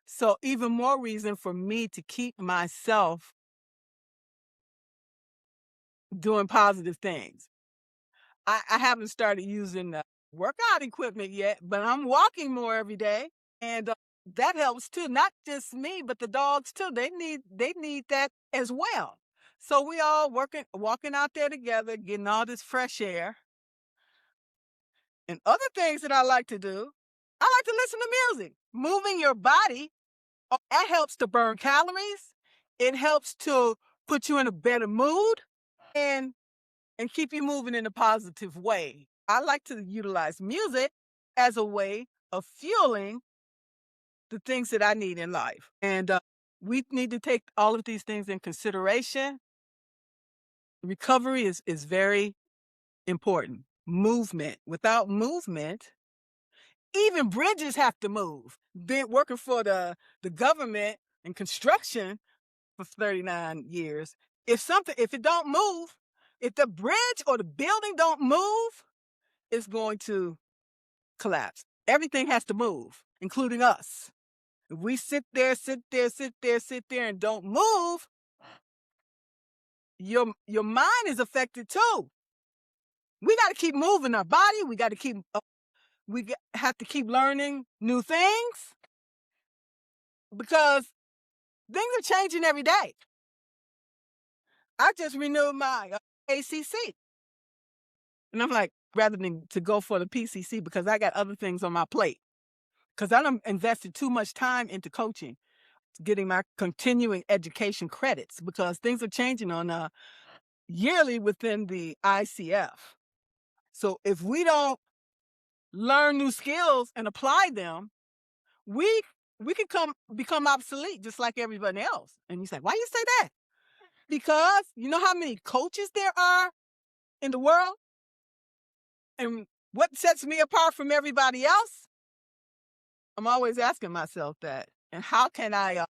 So even more reason for me to keep myself doing positive things. I haven't started using the workout equipment yet, but I'm walking more every day. And that helps too. Not just me, but the dogs too. They need that as well. So we all walking out there together, getting all this fresh air. And other things that I like to do, I like to listen to music. Moving your body, that helps to burn calories. It helps to put you in a better mood and keep you moving in a positive way. I like to utilize music as a way of fueling the things that I need in life. And we need to take all of these things in consideration. Recovery is very important. Movement. Without movement, even bridges have to move. Been working for the government and construction for 39 years. If it don't move, if the bridge or the building don't move, it's going to collapse. Everything has to move, including us. If we sit there and don't move, your mind is affected too. We got to keep moving our body. We got to keep have to keep learning new things because things are changing every day. I just renewed my ACC. And I'm like, rather than to go for the PCC because I got other things on my plate. Because I done invested too much time into coaching, getting my continuing education credits because things are changing on yearly within the ICF. So if we don't learn new skills and apply them, we can become obsolete just like everybody else. And you say, why you say that? Because you know how many coaches there are in the world? And what sets me apart from everybody else? I'm always asking myself that. And how can I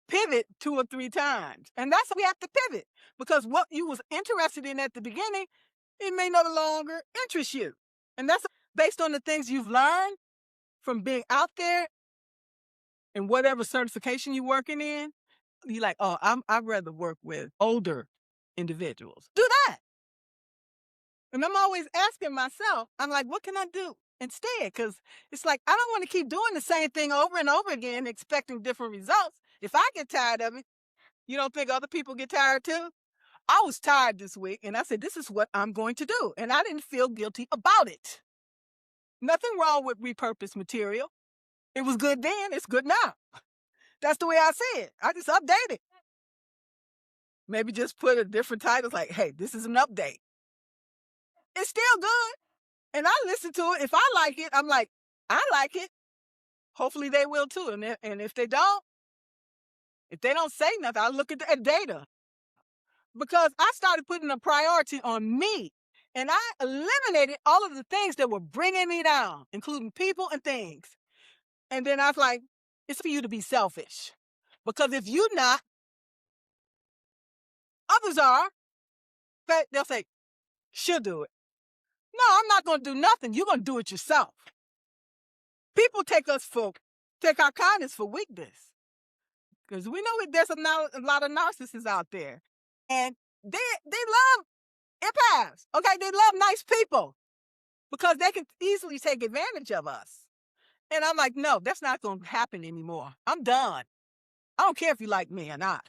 pivot 2 or 3 times? And that's we have to pivot because what you was interested in at the beginning, it may no longer interest you. And that's based on the things you've learned from being out there and whatever certification you're working in. You're like, oh, I'd rather work with older individuals. Do that. And I'm always asking myself, I'm like, what can I do instead? Because it's like, I don't want to keep doing the same thing over and over again, expecting different results. If I get tired of it, you don't think other people get tired too? I was tired this week and I said, this is what I'm going to do. And I didn't feel guilty about it. Nothing wrong with repurposed material. It was good then, it's good now. That's the way I see it. I just update it. Maybe just put a different title like, hey, this is an update. It's still good. And I listen to it. If I like it, I'm like, I like it. Hopefully they will too. And if they don't say nothing, I look at the data. Because I started putting a priority on me. And I eliminated all of the things that were bringing me down, including people and things. And then I was like, it's for you to be selfish. Because if you're not, others are. They'll say, she'll do it. No, I'm not going to do nothing. You're going to do it yourself. People take our kindness for weakness. because we know there's a lot of narcissists out there, and they love empaths. Okay, they love nice people because they can easily take advantage of us. And I'm like, no, that's not going to happen anymore. I'm done. I don't care if you like me or not.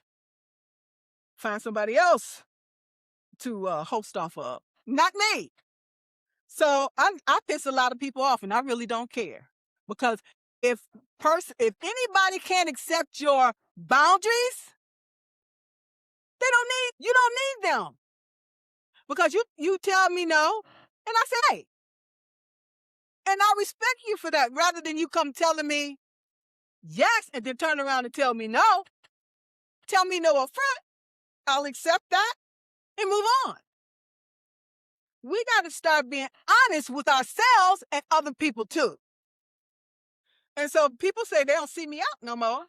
Find somebody else to host off of, not me. So I piss a lot of people off, and I really don't care, because if anybody can't accept your boundaries, you don't need them, because you tell me no, and I say hey, and I respect you for that, rather than you come telling me yes and then turn around and tell me no. Tell me no up front. I'll accept that and move on. We got to start being honest with ourselves and other people too. And so people say they don't see me out no more.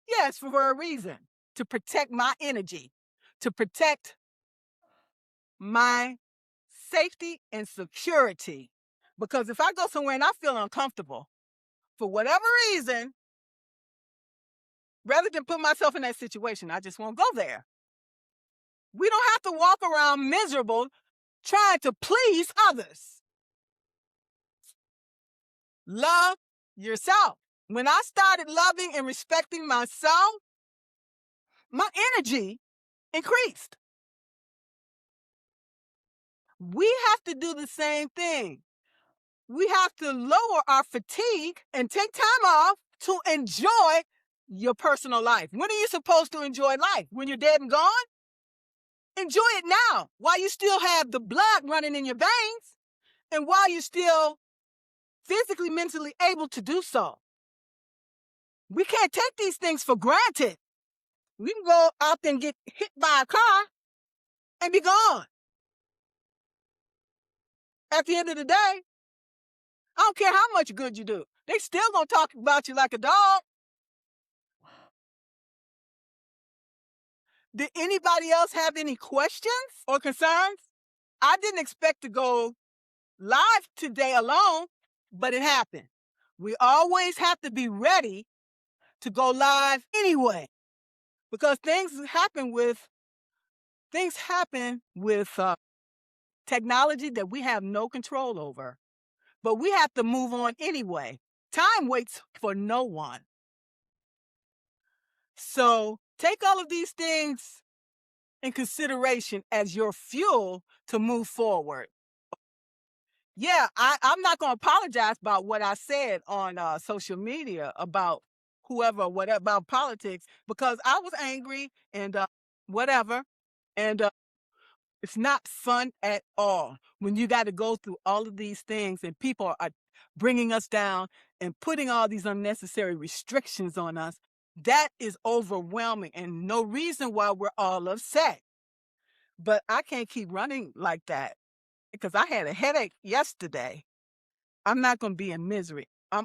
Yes, for a reason. To protect my energy, to protect my safety and security. Because if I go somewhere and I feel uncomfortable, for whatever reason, rather than put myself in that situation, I just won't go there. We don't have to walk around miserable trying to please others. Love yourself. When I started loving and respecting myself, my energy increased. We have to do the same thing. We have to lower our fatigue and take time off to enjoy your personal life. When are you supposed to enjoy life? When you're dead and gone? Enjoy it now, while you still have the blood running in your veins, and while you're still physically, mentally able to do so. We can't take these things for granted. We can go out there and get hit by a car and be gone. At the end of the day, I don't care how much good you do. They still gonna talk about you like a dog. Did anybody else have any questions or concerns? I didn't expect to go live today alone, but it happened. We always have to be ready to go live anyway, because things happen with technology that we have no control over. But we have to move on anyway. Time waits for no one. So take all of these things in consideration as your fuel to move forward. Yeah, I'm not going to apologize about what I said on social media about whatever, about politics, because I was angry and whatever. And it's not fun at all when you got to go through all of these things and people are bringing us down and putting all these unnecessary restrictions on us. That is overwhelming and no reason why we're all upset. But I can't keep running like that, because I had a headache yesterday. I'm not going to be in misery. A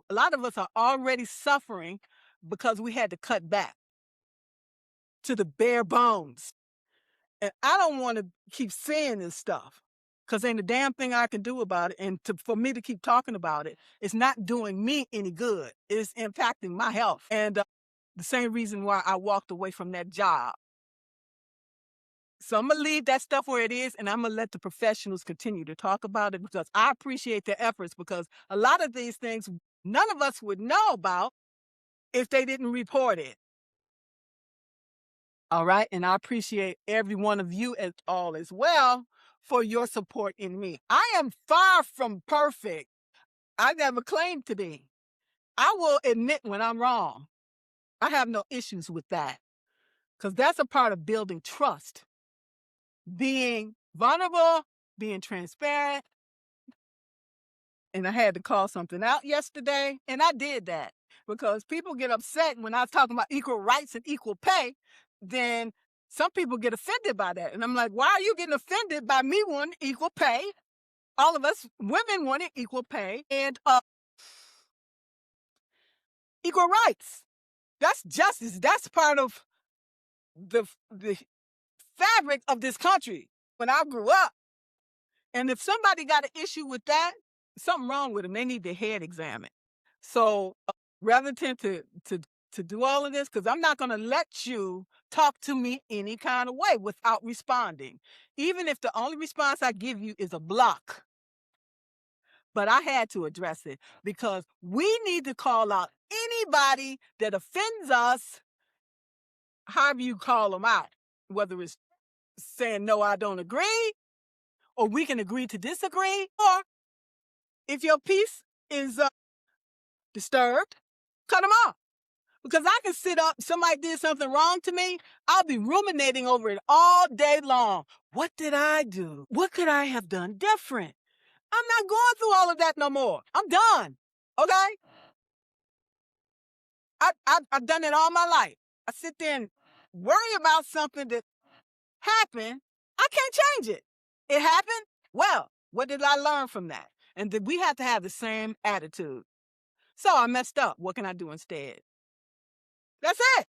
lot of us are already suffering because we had to cut back to the bare bones. And I don't want to keep saying this stuff, because ain't a damn thing I can do about it. And for me to keep talking about it, it's not doing me any good. It's impacting my health. And the same reason why I walked away from that job. So I'm going to leave that stuff where it is, and I'm going to let the professionals continue to talk about it, because I appreciate their efforts, because a lot of these things none of us would know about if they didn't report it. All right. And I appreciate every one of you as well for your support in me. I am far from perfect. I never claimed to be. I will admit when I'm wrong. I have no issues with that, because that's a part of building trust. Being vulnerable, being transparent. And I had to call something out yesterday, and I did that because people get upset when I was talking about equal rights and equal pay. Then some people get offended by that. And I'm like, why are you getting offended by me wanting equal pay? All of us women wanted equal pay and equal rights. That's justice. That's part of the fabric of this country when I grew up. And if somebody got an issue with that, something wrong with them. They need their head examined. So rather than to to do all of this because I'm not going to let you talk to me any kind of way without responding, even if the only response I give you is a block. But I had to address it because we need to call out anybody that offends us, however you call them out, whether it's saying, no, I don't agree, or we can agree to disagree, or if your peace is disturbed, cut them off. Because I can sit up, somebody did something wrong to me, I'll be ruminating over it all day long. What did I do? What could I have done different? I'm not going through all of that no more. I'm done. Okay? I've done it all my life. I sit there and worry about something that happened. I can't change it. It happened. Well, what did I learn from that? And we have to have the same attitude. So I messed up. What can I do instead? That's it.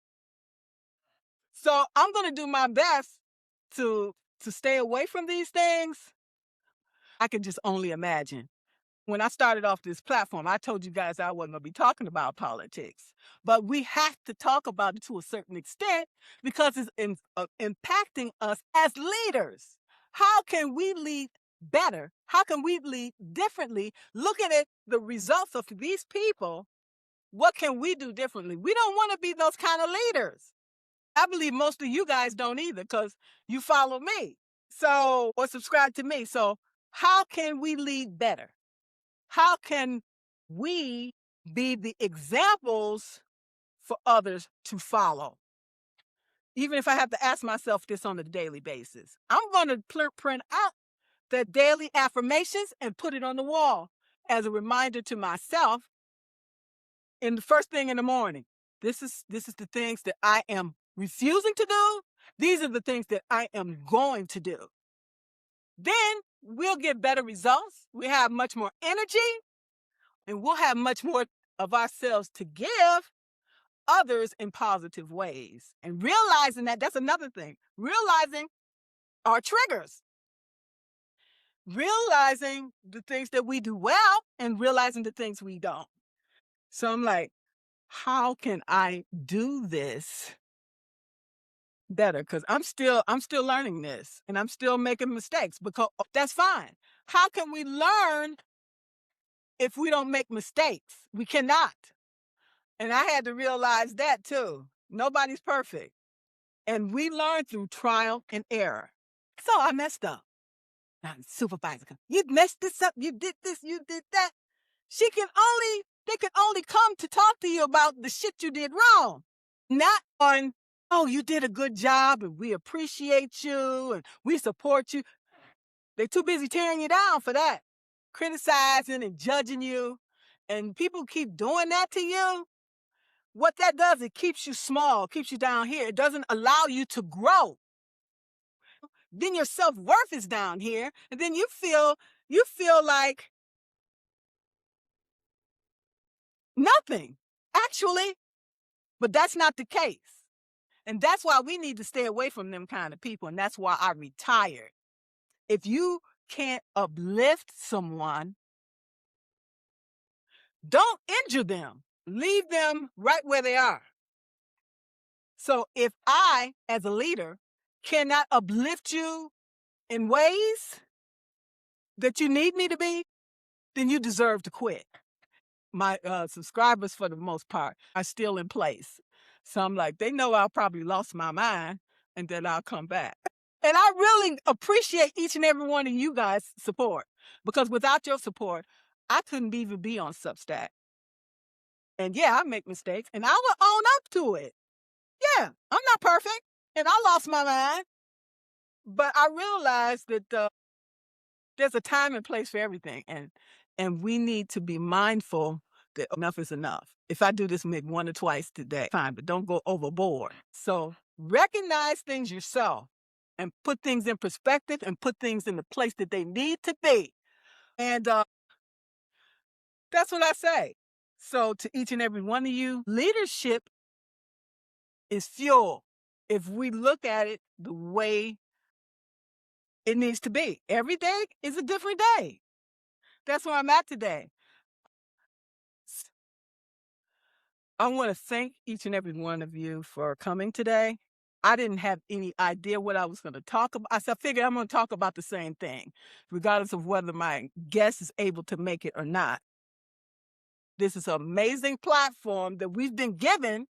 So I'm going to do my best to stay away from these things. I can just only imagine. When I started off this platform, I told you guys I wasn't going to be talking about politics. But we have to talk about it to a certain extent because it's impacting us as leaders. How can we lead better? How can we lead differently? Looking at the results of these people, what can we do differently? We don't want to be those kind of leaders. I believe most of you guys don't either because you follow me. So, or subscribe to me. So how can we lead better? How can we be the examples for others to follow? Even if I have to ask myself this on a daily basis, I'm going to print out the daily affirmations and put it on the wall as a reminder to myself in the first thing in the morning. This is the things that I am refusing to do. These are the things that I am going to do. Then we'll get better results. We have much more energy and we'll have much more of ourselves to give others in positive ways. And realizing that's another thing. Realizing our triggers. Realizing the things that we do well and realizing the things we don't. So I'm like, how can I do this better? Because I'm still learning this and I'm still making mistakes, because that's fine. How can we learn if we don't make mistakes? We cannot. And I had to realize that too. Nobody's perfect. And we learn through trial and error. So I messed up. Now the supervisor comes, you messed this up, you did this, you did that. They can only come to talk to you about the shit you did wrong. Not on, oh, you did a good job and we appreciate you and we support you. They're too busy tearing you down for that. Criticizing and judging you. And people keep doing that to you. What that does, it keeps you small, keeps you down here. It doesn't allow you to grow. Then your self-worth is down here. And then you feel like nothing, actually. But that's not the case. And that's why we need to stay away from them kind of people. And that's why I retired. If you can't uplift someone, don't injure them. Leave them right where they are. So if I, as a leader, cannot uplift you in ways that you need me to be, then you deserve to quit. My subscribers, for the most part, are still in place. So I'm like, they know I probably lost my mind and that I'll come back. And I really appreciate each and every one of you guys' support, because without your support, I couldn't even be on Substack. And yeah, I make mistakes and I will own up to it. Yeah, I'm not perfect and I lost my mind. But I realized that there's a time and place for everything. And we need to be mindful that enough is enough. If I do this maybe 1 or twice today, fine, but don't go overboard. So recognize things yourself and put things in perspective and put things in the place that they need to be. And that's what I say. So to each and every one of you, leadership is fuel. If we look at it the way it needs to be, every day is a different day. That's where I'm at today. I want to thank each and every one of you for coming today. I didn't have any idea what I was going to talk about. I figured I'm going to talk about the same thing, regardless of whether my guest is able to make it or not. This is an amazing platform that we've been given.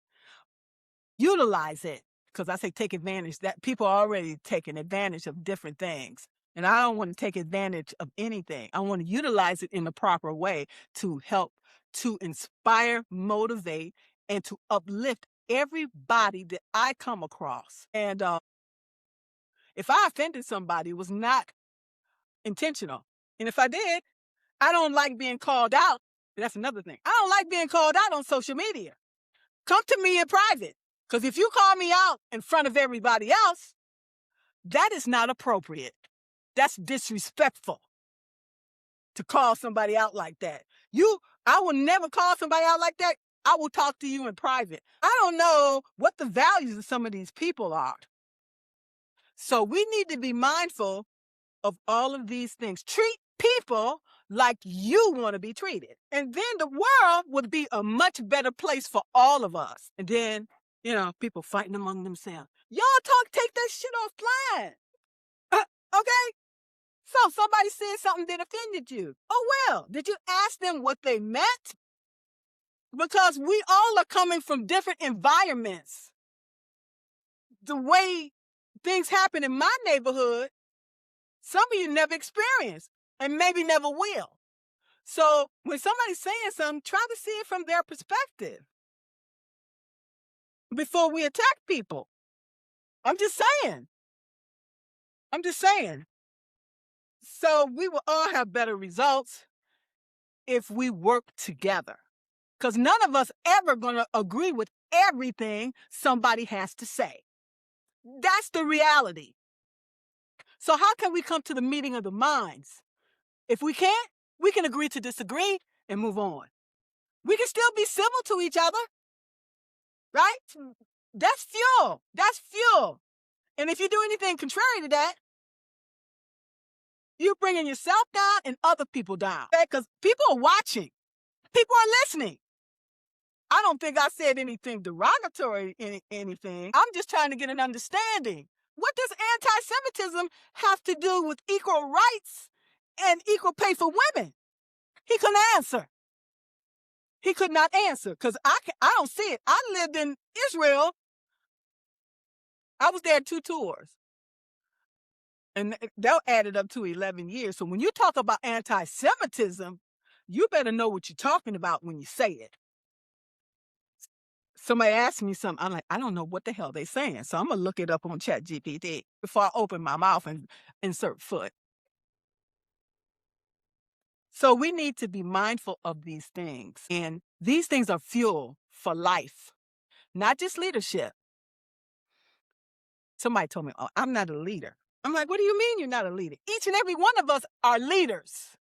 Utilize it. Because I say take advantage, that people are already taking advantage of different things. And I don't want to take advantage of anything. I want to utilize it in the proper way to help, to inspire, motivate, and to uplift everybody that I come across. And if I offended somebody, it was not intentional. And if I did, I don't like being called out. That's another thing. I don't like being called out on social media. Come to me in private. Because if you call me out in front of everybody else, that is not appropriate. That's disrespectful to call somebody out like that. I will never call somebody out like that. I will talk to you in private. I don't know what the values of some of these people are. So we need to be mindful of all of these things. Treat people like you want to be treated. And then the world would be a much better place for all of us. And then, people fighting among themselves. Y'all take that shit offline. Okay? So somebody said something that offended you. Oh, well, did you ask them what they meant? Because we all are coming from different environments. The way things happen in my neighborhood, some of you never experienced and maybe never will. So when somebody's saying something, try to see it from their perspective before we attack people. I'm just saying. So we will all have better results if we work together. Because none of us ever going to agree with everything somebody has to say. That's the reality. So how can we come to the meeting of the minds? If we can't, we can agree to disagree and move on. We can still be civil to each other, right? That's fuel. And if you do anything contrary to that, you're bringing yourself down and other people down. Because people are watching. People are listening. I don't think I said anything derogatory, anything. I'm just trying to get an understanding. What does anti-Semitism have to do with equal rights and equal pay for women? He couldn't answer. He could not answer because I don't see it. I lived in Israel. I was there 2 tours. And that added up to 11 years. So when you talk about anti-Semitism, you better know what you're talking about when you say it. Somebody asked me something. I'm like, I don't know what the hell they're saying. So I'm going to look it up on ChatGPT before I open my mouth and insert foot. So we need to be mindful of these things. And these things are fuel for life, not just leadership. Somebody told me, oh, I'm not a leader. I'm like, what do you mean you're not a leader? Each and every one of us are leaders.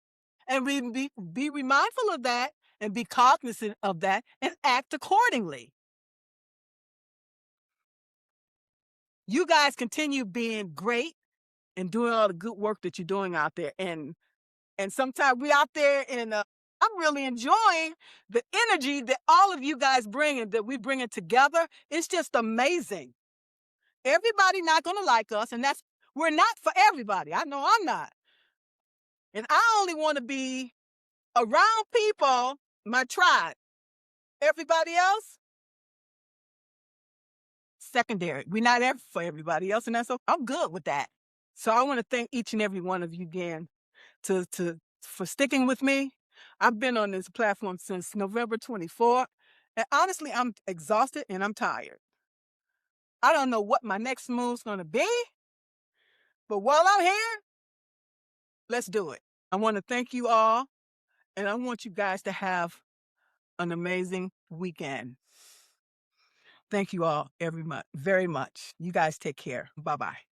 And we be mindful of that and be cognizant of that and act accordingly. You guys continue being great and doing all the good work that you're doing out there. And sometimes we out there and I'm really enjoying the energy that all of you guys bring and that we bring it together. It's just amazing. Everybody not going to like us, and we're not for everybody. I know I'm not. And I only want to be around people, my tribe. Everybody else, secondary. We're not ever for everybody else, and that's okay. I'm good with that. So I want to thank each and every one of you again for sticking with me. I've been on this platform since November 24th, and honestly, I'm exhausted and I'm tired. I don't know what my next move's going to be, but while I'm here, let's do it. I want to thank you all, and I want you guys to have an amazing weekend. Thank you all very much. You guys take care. Bye-bye.